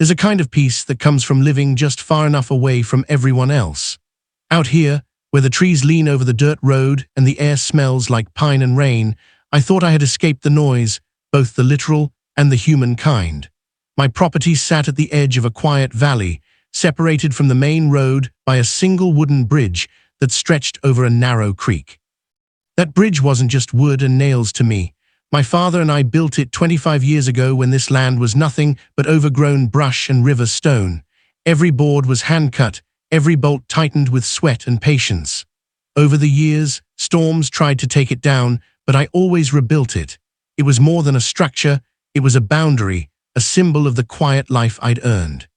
There's a kind of peace that comes from living just far enough away from everyone else. Out here, where the trees lean over the dirt road and the air smells like pine and rain, I thought I had escaped the noise, both the literal and the human kind. My property sat at the edge of a quiet valley, separated from the main road by a single wooden bridge that stretched over a narrow creek. That bridge wasn't just wood and nails to me. My father and I built it 25 years ago when this land was nothing but overgrown brush and river stone. Every board was hand-cut, every bolt tightened with sweat and patience. Over the years, storms tried to take it down, but I always rebuilt it. It was more than a structure, it was a boundary, a symbol of the quiet life I'd earned.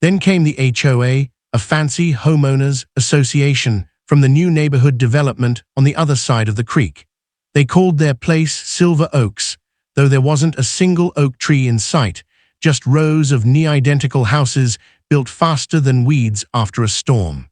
Then came the HOA, a fancy homeowners association from the new neighborhood development on the other side of the creek. They called their place Silver Oaks, though there wasn't a single oak tree in sight, just rows of near-identical houses built faster than weeds after a storm.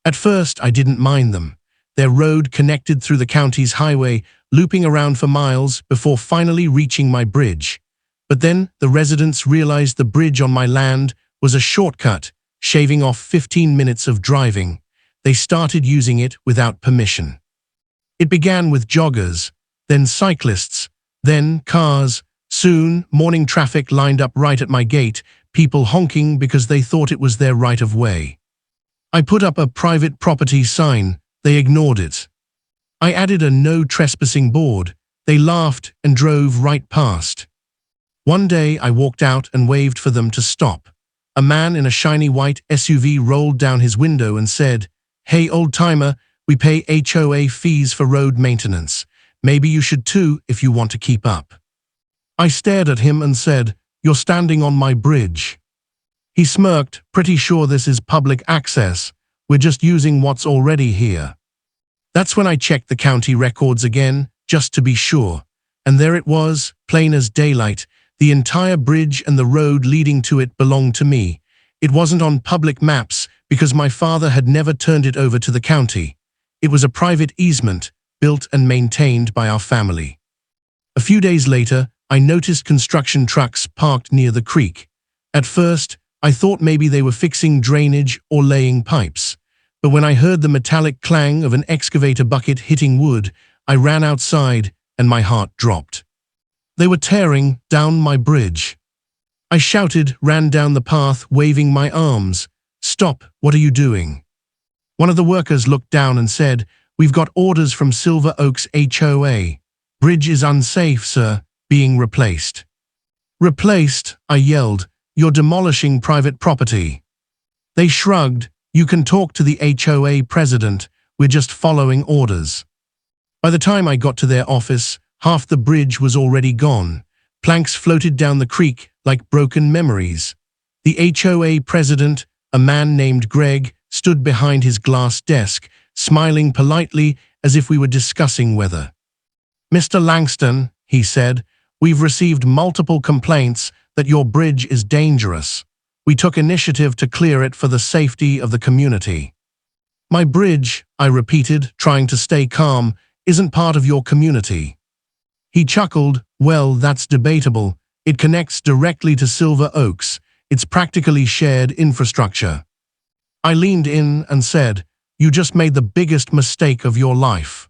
At first, I didn't mind them. Their road connected through the county's highway, looping around for miles before finally reaching my bridge. But then the residents realized the bridge on my land was a shortcut, shaving off 15 minutes of driving. They started using it without permission. It began with joggers, then cyclists, then cars. Soon, morning traffic lined up right at my gate, people honking because they thought it was their right of way. I put up a private property sign. They ignored it. I added a no trespassing board. They laughed and drove right past. One day, I walked out and waved for them to stop. A man in a shiny white SUV rolled down his window and said, "Hey, old-timer, we pay HOA fees for road maintenance. Maybe you should too if you want to keep up." I stared at him and said, "You're standing on my bridge." He smirked, "Pretty sure this is public access. We're just using what's already here." That's when I checked the county records again, just to be sure. And there it was, plain as daylight. The entire bridge and the road leading to it belonged to me. It wasn't on public maps because my father had never turned it over to the county. It was a private easement, built and maintained by our family. A few days later, I noticed construction trucks parked near the creek. At first, I thought maybe they were fixing drainage or laying pipes. But when I heard the metallic clang of an excavator bucket hitting wood, I ran outside and my heart dropped. They were tearing down my bridge. I shouted, ran down the path, waving my arms. "Stop, what are you doing?" One of the workers looked down and said, "We've got orders from Silver Oaks HOA. Bridge is unsafe, sir, being replaced." "Replaced?" I yelled. "You're demolishing private property." They shrugged. "You can talk to the HOA president. We're just following orders." By the time I got to their office, half the bridge was already gone. Planks floated down the creek like broken memories. The HOA president, a man named Greg, stood behind his glass desk, smiling politely as if we were discussing weather. "Mr. Langston," he said, "we've received multiple complaints that your bridge is dangerous. We took initiative to clear it for the safety of the community." "My bridge," I repeated, trying to stay calm, "isn't part of your community." He chuckled. "Well, that's debatable. It connects directly to Silver Oaks. It's practically shared infrastructure." I leaned in and said, "You just made the biggest mistake of your life."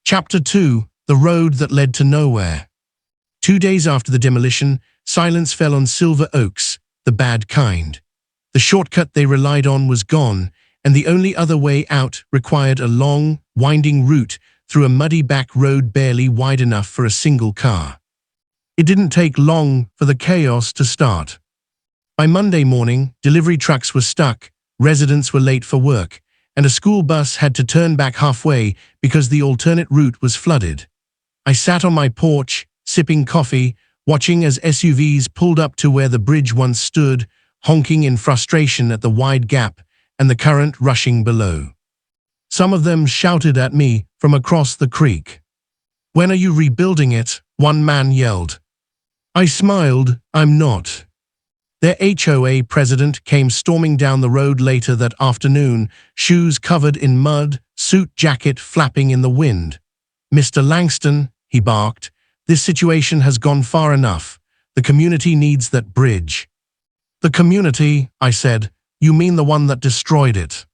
Chapter 2: The Road That Led to Nowhere. 2 days after the demolition, silence fell on Silver Oaks, the bad kind. The shortcut they relied on was gone, and the only other way out required a long, winding route through a muddy back road barely wide enough for a single car. It didn't take long for the chaos to start. By Monday morning, delivery trucks were stuck, residents were late for work, and a school bus had to turn back halfway because the alternate route was flooded. I sat on my porch, sipping coffee, watching as SUVs pulled up to where the bridge once stood, honking in frustration at the wide gap and the current rushing below. Some of them shouted at me from across the creek. "When are you rebuilding it?" one man yelled. I smiled. "I'm not." Their HOA president came storming down the road later that afternoon, shoes covered in mud, suit jacket flapping in the wind. "Mr. Langston," he barked, "this situation has gone far enough. The community needs that bridge." The community, I said. You mean the one that destroyed it?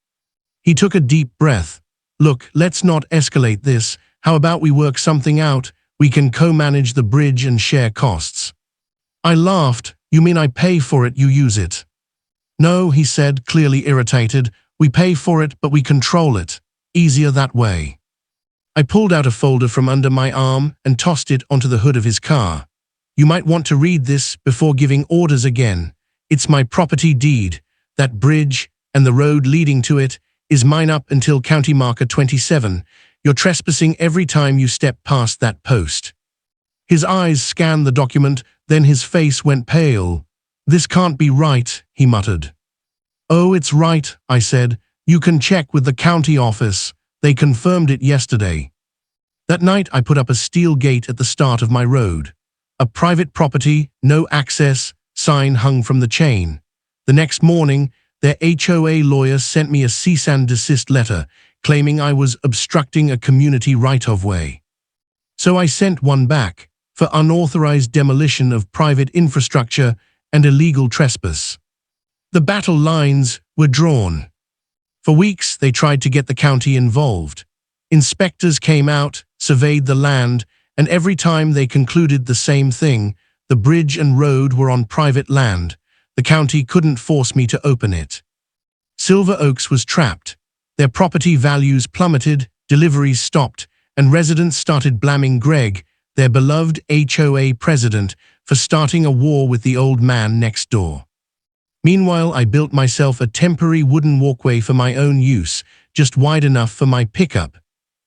He took a deep breath. Look, let's not escalate this. How about we work something out? We can co-manage the bridge and share costs. I laughed. You mean I pay for it, you use it? No, he said, clearly irritated. We pay for it, but we control it. Easier that way. I pulled out a folder from under my arm and tossed it onto the hood of his car. You might want to read this before giving orders again. It's my property deed. That bridge and the road leading to it is mine up until county marker 27. You're trespassing every time you step past that post. His eyes scanned the document, then his face went pale. This can't be right, he muttered. Oh, it's right, I said. You can check with the county office. They confirmed it yesterday. That night I put up a steel gate at the start of my road. A private property, no access, sign hung from the chain. The next morning, their HOA lawyer sent me a cease and desist letter claiming I was obstructing a community right-of-way. So I sent one back for unauthorized demolition of private infrastructure and illegal trespass. The battle lines were drawn. For weeks, they tried to get the county involved. Inspectors came out, surveyed the land, and every time they concluded the same thing: the bridge and road were on private land. The county couldn't force me to open it. Silver Oaks was trapped. Their property values plummeted, deliveries stopped, and residents started blaming Greg, their beloved HOA president, for starting a war with the old man next door. Meanwhile, I built myself a temporary wooden walkway for my own use, just wide enough for my pickup.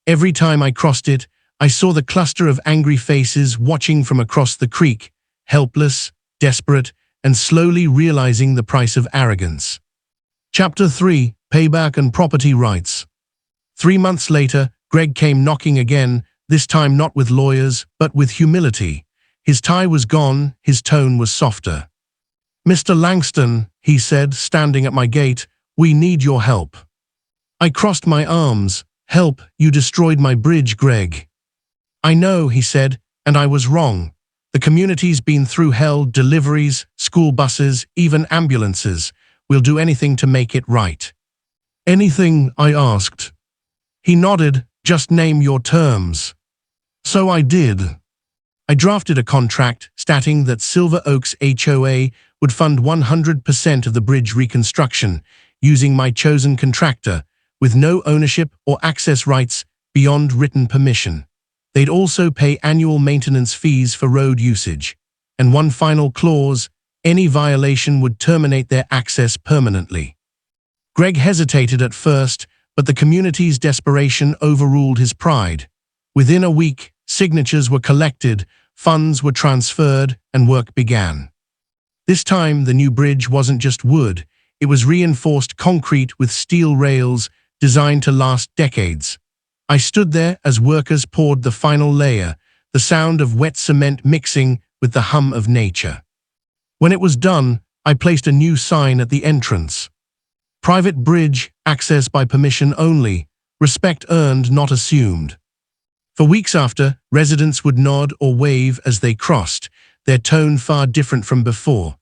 Every time I crossed it, I saw the cluster of angry faces watching from across the creek, helpless, desperate, and slowly realizing the price of arrogance. Chapter 3: Payback and Property Rights. 3 months later, Greg came knocking again, this time not with lawyers, but with humility. His tie was gone, his tone was softer. Mr. Langston, he said, standing at my gate, we need your help. I crossed my arms. Help, you destroyed my bridge, Greg. I know, he said, and I was wrong. The community's been through hell, deliveries, school buses, even ambulances. We'll do anything to make it right. Anything? I asked. He nodded. Just name your terms. So I did. I drafted a contract stating that Silver Oaks HOA would fund 100% of the bridge reconstruction, using my chosen contractor, with no ownership or access rights beyond written permission. They'd also pay annual maintenance fees for road usage. And one final clause: any violation would terminate their access permanently. Greg hesitated at first, but the community's desperation overruled his pride. Within a week, signatures were collected, funds were transferred, and work began. This time, the new bridge wasn't just wood. It was reinforced concrete with steel rails designed to last decades. I stood there as workers poured the final layer, the sound of wet cement mixing with the hum of nature. When it was done, I placed a new sign at the entrance. Private bridge, access by permission only, respect earned, not assumed. For weeks after, residents would nod or wave as they crossed, their tone far different from before.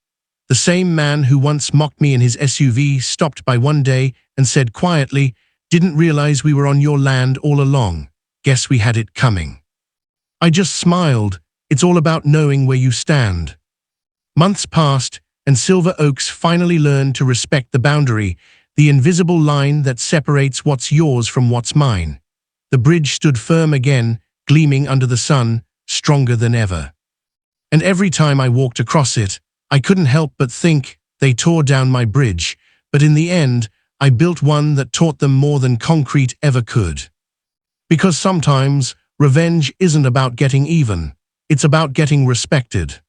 The same man who once mocked me in his SUV stopped by one day and said quietly, "Didn't realize we were on your land all along. Guess we had it coming." I just smiled. It's all about knowing where you stand. Months passed, and Silver Oaks finally learned to respect the boundary, the invisible line that separates what's yours from what's mine. The bridge stood firm again, gleaming under the sun, stronger than ever. And every time I walked across it, I couldn't help but think, they tore down my bridge, but in the end, I built one that taught them more than concrete ever could. Because sometimes, revenge isn't about getting even, it's about getting respected.